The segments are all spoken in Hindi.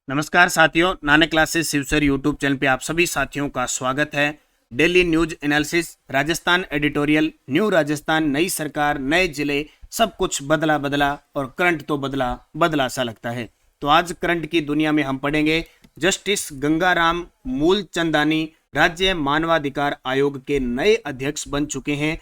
नमस्कार साथियों, नानक क्लासेस शिवसर यूट्यूब चैनल पे आप सभी साथियों का स्वागत है। Daily news analysis, Rajasthan editorial, new Rajasthan, नई सरकार, नए जिले, सब कुछ बदला बदला और करंट तो बदला बदला सा लगता है। तो आज करंट की दुनिया में हम पढ़ेंगे जस्टिस गंगाराम मूलचंदानी राज्य मानवाधिकार आयोग के नए अध्यक्ष बन चुके हैं।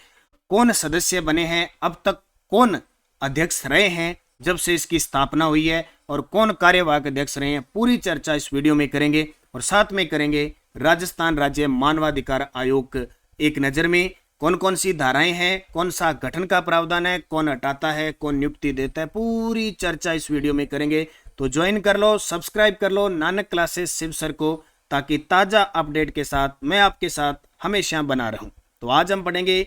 कौन सदस्य बने हैं, अब तक कौन अध्यक्ष रहे हैं जब से इसकी स्थापना हुई है, और कौन कार्यवाहक अध्यक्ष रहे हैं, पूरी चर्चा इस वीडियो में करेंगे। और साथ में करेंगे राजस्थान राज्य मानवाधिकार आयोग एक नज़र में कौन कौन सी धाराएं हैं, कौन सा गठन का प्रावधान है, कौन हटाता है, कौन नियुक्ति देता है, पूरी चर्चा इस वीडियो में करेंगे। तो ज्वाइन कर लो, सब्सक्राइब कर लो नानक क्लासेस शिवसर को, ताकि ताज़ा अपडेट के साथ मैं आपके साथ हमेशा बना रहूं। तो आज हम पढ़ेंगे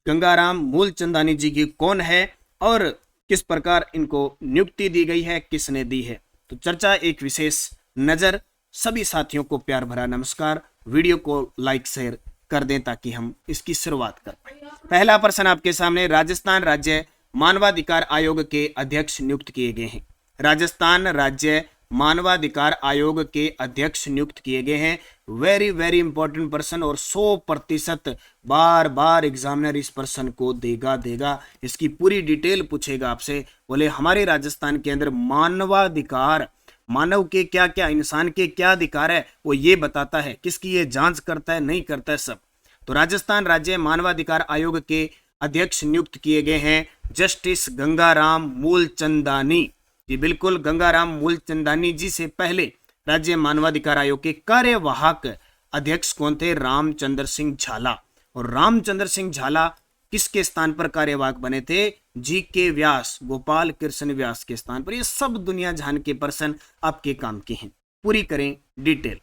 गंगाराम मूलचंदानी जी की कौन है और किस प्रकार इनको नियुक्ति दी गई है, किसने दी है। तो चर्चा एक विशेष नज़र। सभी साथियों को प्यार भरा नमस्कार। वीडियो को लाइक शेयर कर दें ताकि हम इसकी शुरुआत कर पाए। पहला प्रश्न आपके सामने, राजस्थान राज्य मानवाधिकार आयोग के अध्यक्ष नियुक्त किए गए हैं। राजस्थान राज्य मानवाधिकार आयोग के अध्यक्ष नियुक्त किए गए हैं। वेरी वेरी इंपॉर्टेंट पर्सन, और 100% बार बार एग्जामिनर इस पर्सन को देगा। इसकी पूरी डिटेल पूछेगा आपसे। बोले हमारे राजस्थान के अंदर मानवाधिकार, मानव के क्या क्या, इंसान के क्या अधिकार है, वो ये बताता है। किसकी ये जांच करता है, नहीं करता है, सब। तो राजस्थान राज्य मानवाधिकार आयोग के अध्यक्ष नियुक्त किए गए हैं जस्टिस गंगाराम मूलचंदानी जी। बिल्कुल, गंगाराम मूलचंदानी जी से पहले राज्य मानवाधिकार आयोग के कार्यवाहक अध्यक्ष कौन थे? रामचंद्र सिंह झाला। और रामचंद्र सिंह झाला किसके स्थान पर कार्यवाहक बने थे? जी.के. व्यास, गोपाल कृष्ण व्यास के स्थान पर। ये सब दुनिया जहान के पर्सन आपके काम के हैं। पूरी करें डिटेल।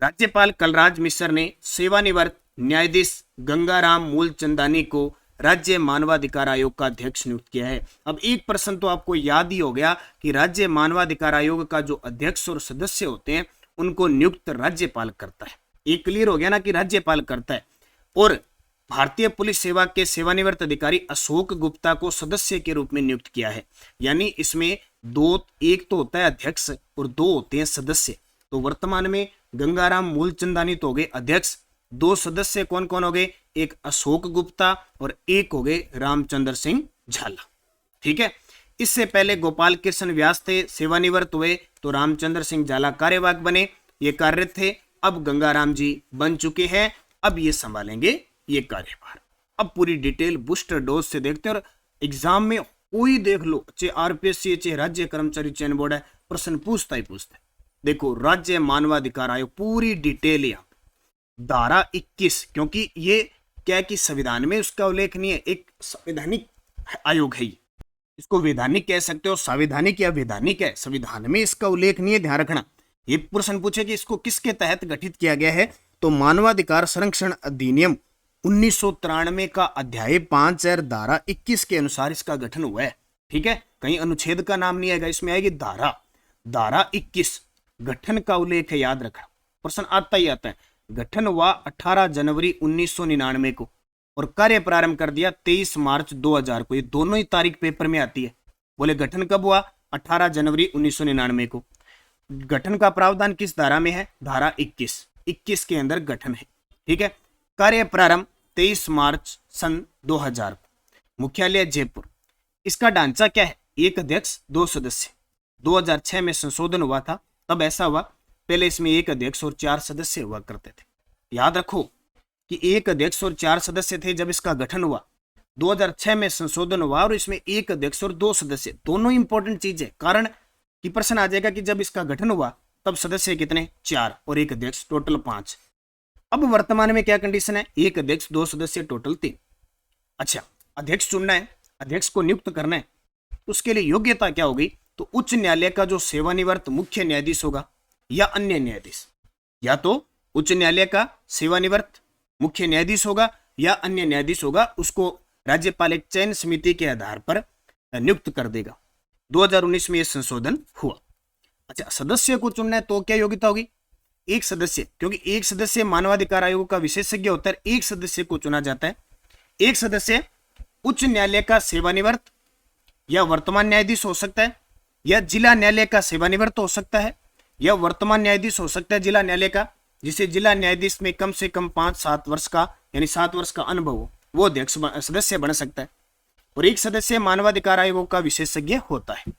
राज्यपाल कलराज मिश्र ने सेवानिवृत्त न्यायाधीश गंगाराम मूलचंदानी को राज्य मानवाधिकार आयोग का अध्यक्ष नियुक्त किया है। अब एक प्रश्न तो आपको याद ही हो गया कि राज्य मानवाधिकार आयोग का जो अध्यक्ष और सदस्य होते हैं उनको नियुक्त राज्यपाल करता है। ये क्लियर हो गया ना कि राज्यपाल करता है। और भारतीय पुलिस सेवा के सेवानिवृत्त अधिकारी अशोक गुप्ता को सदस्य के रूप में नियुक्त किया है। यानी इसमें दो, एक तो होता है अध्यक्ष और दो होते हैं सदस्य। तो वर्तमान में गंगाराम मूलचंदानी तो हो गए अध्यक्ष, दो सदस्य कौन कौन हो गए? एक अशोक गुप्ता और एक हो गए रामचंद्र सिंह झाला। ठीक है। इससे पहले गोपाल कृष्ण व्यास थे, सेवानिवृत्त हुए, तो रामचंद्र सिंह झाला कार्यवाहक बने, ये कार्यरत थे। अब गंगाराम जी बन चुके हैं, अब ये संभालेंगे ये कार्यभार। अब पूरी डिटेल बूस्टर डोज से देखते हैं। और एग्जाम में कोई देख लो, चाहे आरपीएससी, चाहे राज्य कर्मचारी चयन बोर्ड है, प्रश्न पूछता ही पूछता है। देखो राज्य मानवाधिकार आयोग, पूरी डिटेल यहाँ धारा 21, क्योंकि ये क्या है कि संविधान में उसका उल्लेख नहीं है। एक संवैधानिक आयोग है, इसको वैधानिक कह सकते हो, संवैधानिक या वैधानिक है, संविधान में इसका उल्लेख नहीं है, ध्यान रखना। ये प्रश्न पूछे कि इसको किसके तहत गठित किया गया है, तो मानवाधिकार संरक्षण अधिनियम 1993 का अध्याय 5 और धारा 21 के अनुसार इसका गठन हुआ है। ठीक है, कहीं अनुच्छेद का नाम नहीं आएगा, इसमें आएगी धारा 21, गठन का उल्लेख है, याद रखना। प्रश्न आता ही आता है। गठन हुआ 18 जनवरी 1999 को और कार्य प्रारंभ कर दिया 23 मार्च 2000 को। ये दोनों ही तारीख पेपर में आती है। बोले गठन कब हुआ? 18 जनवरी 1999 को। गठन का प्रावधान किस धारा में है? धारा 21 के अंदर गठन है। ठीक है। कार्य प्रारंभ 23 मार्च सन 2000 को। मुख्यालय जयपुर। इसका ढांचा क्या है? एक अध्यक्ष, दो सदस्य। 2006 में संशोधन हुआ था, तब ऐसा हुआ। पहले इसमें एक अध्यक्ष और 4 सदस्य हुआ करते थे। याद रखो कि एक अध्यक्ष और 4 सदस्य थे जब इसका गठन हुआ। 2006 में संशोधन हुआ और इसमें एक अध्यक्ष और 2 सदस्य, दोनों इंपॉर्टेंट चीज है। कारण कि प्रश्न आ जाएगा कि जब इसका गठन हुआ तब सदस्य कितने? 4 और एक अध्यक्ष, टोटल 5। अब वर्तमान में क्या कंडीशन है? एक अध्यक्ष, 2 सदस्य, टोटल 3। अच्छा, अध्यक्ष चुनना है, अध्यक्ष को नियुक्त करना है, उसके लिए योग्यता क्या होगी? तो उच्च न्यायालय का जो सेवानिवृत्त मुख्य न्यायाधीश होगा या अन्य न्यायाधीश, या तो उच्च न्यायालय का सेवानिवृत्त मुख्य न्यायाधीश होगा या अन्य न्यायाधीश होगा, उसको राज्यपाल एक चयन समिति के आधार पर नियुक्त कर देगा। 2019 में यह संशोधन हुआ। अच्छा, सदस्य को चुनना है तो क्या योग्यता होगी? एक सदस्य, क्योंकि एक सदस्य मानवाधिकार आयोग का विशेषज्ञ होता है, एक सदस्य को चुना जाता है। एक सदस्य उच्च न्यायालय का सेवानिवृत्त या वर्तमान न्यायाधीश हो सकता है, या जिला न्यायालय का सेवानिवृत्त हो सकता है, या वर्तमान न्यायाधीश हो सकता है जिला न्यायालय का, जिसे जिला न्यायाधीश में कम से कम 5-7 वर्ष का यानी 7 वर्ष का अनुभव हो, वो अध्यक्ष सदस्य बन सकता है। और एक सदस्य मानवाधिकार आयोग का विशेषज्ञ होता है।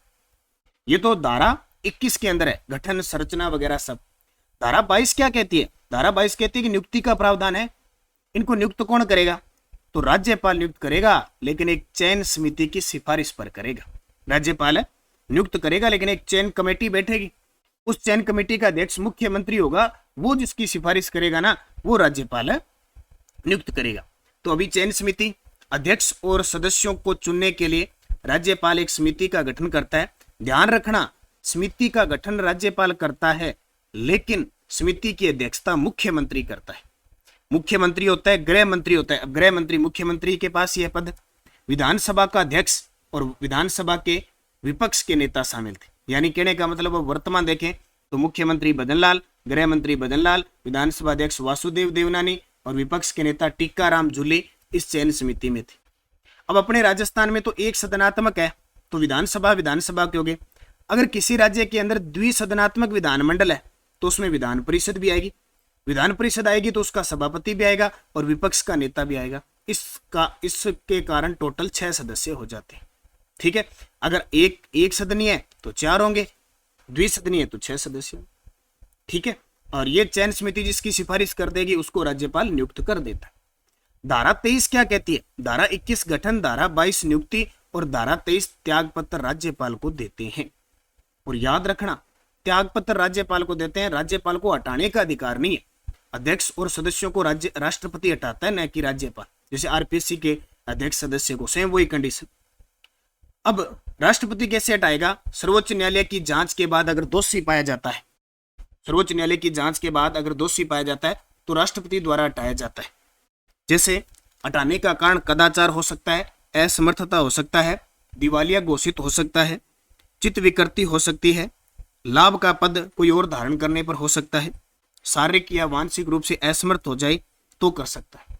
ये तो धारा 21 के अंदर है, गठन संरचना वगैरह सब। धारा 22 क्या कहती है? धारा 22 कहती है कि नियुक्ति का प्रावधान है। इनको नियुक्त कौन करेगा? तो राज्यपाल नियुक्त करेगा, लेकिन एक चयन समिति की सिफारिश पर करेगा। राज्यपाल नियुक्त करेगा, लेकिन एक चयन कमेटी बैठेगी। उस चयन कमेटी का अध्यक्ष मुख्यमंत्री होगा, वो जिसकी सिफारिश करेगा ना, वो राज्यपाल नियुक्त करेगा। तो अभी चयन समिति, अध्यक्ष और सदस्यों को चुनने के लिए राज्यपाल एक समिति का गठन करता है। ध्यान रखना, समिति का गठन राज्यपाल करता है, लेकिन समिति की अध्यक्षता मुख्यमंत्री करता है। मुख्यमंत्री होता है, गृह मंत्री होता है। अब गृह मंत्री, मुख्यमंत्री के पास यह पद। विधानसभा का अध्यक्ष और विधानसभा के विपक्ष के नेता शामिल थे। यानी कहने का मतलब अब वर्तमान देखें तो मुख्यमंत्री बदन लाल, गृह मंत्री बदन लाल, विधानसभा अध्यक्ष वासुदेव देवनानी और विपक्ष के नेता टीकाराम जूली इस चयन समिति में थे। अब अपने राजस्थान में तो एक सदनात्मक है, तो विधानसभा के हो गए। अगर किसी राज्य के अंदर द्विसदनात्मक विधानमंडल है तो उसमें विधान परिषद भी आएगी। विधान परिषद आएगी तो उसका सभापति भी आएगा और विपक्ष का नेता भी आएगा। इसके कारण टोटल 6 सदस्य हो जाते हैं। ठीक है, अगर एक सदनीय है तो 4 होंगे, द्विसदनीय तो 6 सदस्य। ठीक है, और ये चयन समिति जिसकी सिफारिश कर देगी उसको राज्यपाल नियुक्त कर देता है। धारा 23 क्या कहती है? धारा 21 गठन, धारा 22 नियुक्ति और धारा 23 त्यागपत्र राज्यपाल को देते हैं। और याद रखना, त्यागपत्र राज्यपाल को देते हैं, राज्यपाल को हटाने का अधिकार नहीं है। अध्यक्ष और सदस्यों को राष्ट्रपति हटाता है, न कि राज्यपाल। जैसे आरपीएससी के अध्यक्ष सदस्य को सेम वही कंडीशन। अब राष्ट्रपति कैसे हटाएगा? सर्वोच्च न्यायालय की जांच के बाद अगर दोषी पाया जाता है, सर्वोच्च न्यायालय की जांच के बाद अगर दोषी पाया जाता है तो राष्ट्रपति द्वारा हटाया जाता है। जैसे हटाने का कारण कदाचार हो सकता है, असमर्थता हो सकता है, दिवालिया घोषित हो सकता है, चित्त विकृति हो सकती है, लाभ का पद कोई और धारण करने पर हो सकता है, शारीरिक या मानसिक रूप से असमर्थ हो जाए तो कर सकता है।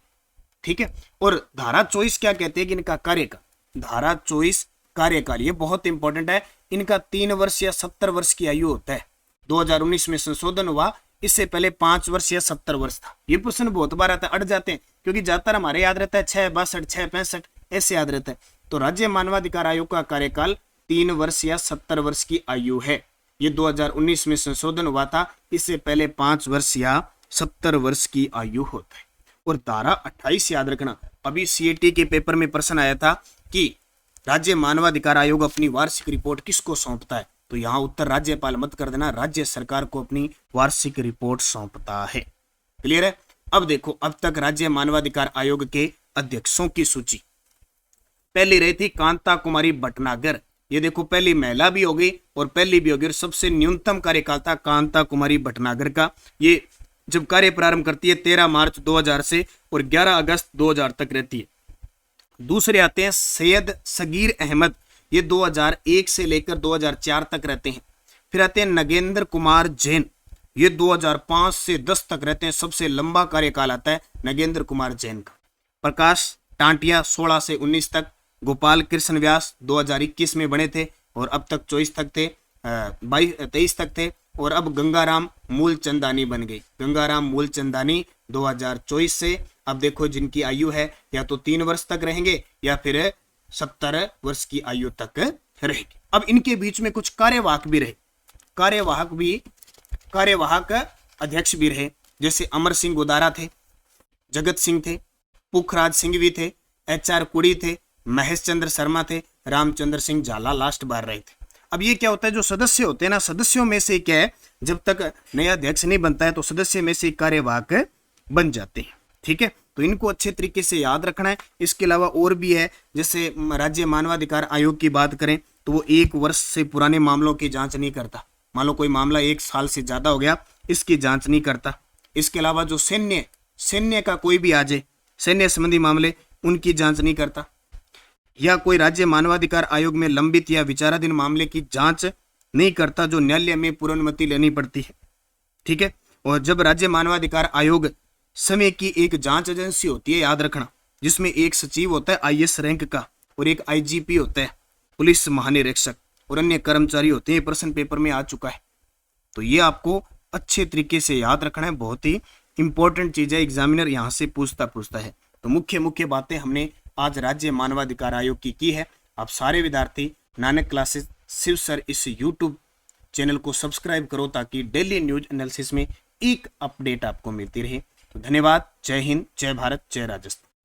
ठीक है, और धारा 24 क्या कहते हैं कि इनका कार्यकाल, धारा 24 कार्यकाल, ये बहुत इंपॉर्टेंट है। इनका 3 वर्ष या 70 वर्ष की आयु होता है। 2019 में संशोधन हुआ, इससे पहले 5 वर्ष या 70 वर्ष था। ये प्रश्न बहुत बार आता है, अट जाते हैं, क्योंकि ज्यादातर हमारे याद रहता है 662, 665 ऐसे याद रहता है। तो राज्य मानवाधिकार आयोग का कार्यकाल 3 वर्ष या 70 वर्ष की आयु है। ये 2019 में संशोधन हुआ था, इससे पहले 5 वर्ष या 70 वर्ष की आयु होता है। और धारा 28 याद रखना, अभी सीएटी के पेपर में प्रश्न आया था कि राज्य मानवाधिकार आयोग अपनी वार्षिक रिपोर्ट किसको सौंपता है, तो यहाँ उत्तर राज्यपाल मत कर देना, राज्य सरकार को अपनी वार्षिक रिपोर्ट सौंपता है। क्लियर है? अब देखो, अब तक राज्य मानवाधिकार आयोग के अध्यक्षों की सूची। पहली रही थी कांता कुमारी भटनागर, ये देखो पहली महिला भी हो गई और पहली भी हो गई। सबसे न्यूनतम कार्यकाल था कांता कुमारी भटनागर का। ये जब कार्य प्रारंभ करती है 13 मार्च 2000 से और 11 अगस्त 2000 तक रहती है। दूसरे आते हैं सैयद सगीर अहमद, ये 2001 से लेकर 2004 तक रहते हैं। फिर आते हैं नगेंद्र कुमार जैन, ये 2005 से 10 तक रहते हैं। सबसे लंबा कार्यकाल आता है नगेंद्र कुमार जैन का। प्रकाश टांटिया 16 से 19 तक। गोपाल कृष्ण व्यास 2021 में बने थे और अब तक 23 तक थे, 23 तक थे। और अब गंगाराम मूलचंदानी बन गई। गंगाराम मूलचंदानी 2024 से। अब देखो जिनकी आयु है या तो 3 वर्ष तक रहेंगे या फिर 70 वर्ष की आयु तक रहेगी। अब इनके बीच में कुछ कार्यवाहक भी रहे, कार्यवाहक अध्यक्ष भी रहे। जैसे अमर सिंह गोदारा थे, जगत सिंह थे, पुखराज सिंह भी थे, HR कुड़ी थे, महेश चंद्र शर्मा थे, रामचंद्र सिंह झाला लास्ट बार रहे थे। अब ये क्या होता है, जो सदस्य होते हैं ना, सदस्यों में से क्या है, जब तक नया अध्यक्ष नहीं बनता है तो सदस्य में से कार्यवाहक बन जाते हैं। ठीक है, तो इनको अच्छे तरीके से याद रखना है। इसके अलावा और भी है, जैसे राज्य मानवाधिकार आयोग की बात करें तो वो 1 वर्ष से पुराने मामलों की जांच नहीं करता। मान लो कोई मामला 1 साल से ज्यादा हो गया, इसकी जांच नहीं करता। इसके अलावा जो सैन्य का कोई भी आ जाए, सैन्य संबंधी मामले, उनकी जांच नहीं करता। या कोई राज्य मानवाधिकार आयोग में लंबित या विचाराधीन मामले की जांच नहीं करता, जो न्यायालय में पूर्वानुमति लेनी पड़ती है। ठीक है, और जब राज्य मानवाधिकार आयोग समय की एक जांच एजेंसी होती है, याद रखना, जिसमें एक सचिव होता है IAS रैंक का और एक IGP होता है, पुलिस महानिरीक्षक, और अन्य कर्मचारी होते हैं। प्रश्न पेपर में आ चुका है। तो ये आपको अच्छे तरीके से याद रखना है, बहुत ही इंपॉर्टेंट चीज है, एग्जामिनर यहाँ से पूछता है। तो मुख्य बातें हमने आज राज्य मानवाधिकार आयोग की है। आप सारे विद्यार्थी नानक क्लासेस शिव सर इस यूट्यूब चैनल को सब्सक्राइब करो ताकि डेली न्यूज एनालिसिस में एक अपडेट आपको मिलती रहे। तो धन्यवाद। जय हिंद, जय भारत, जय राजस्थान।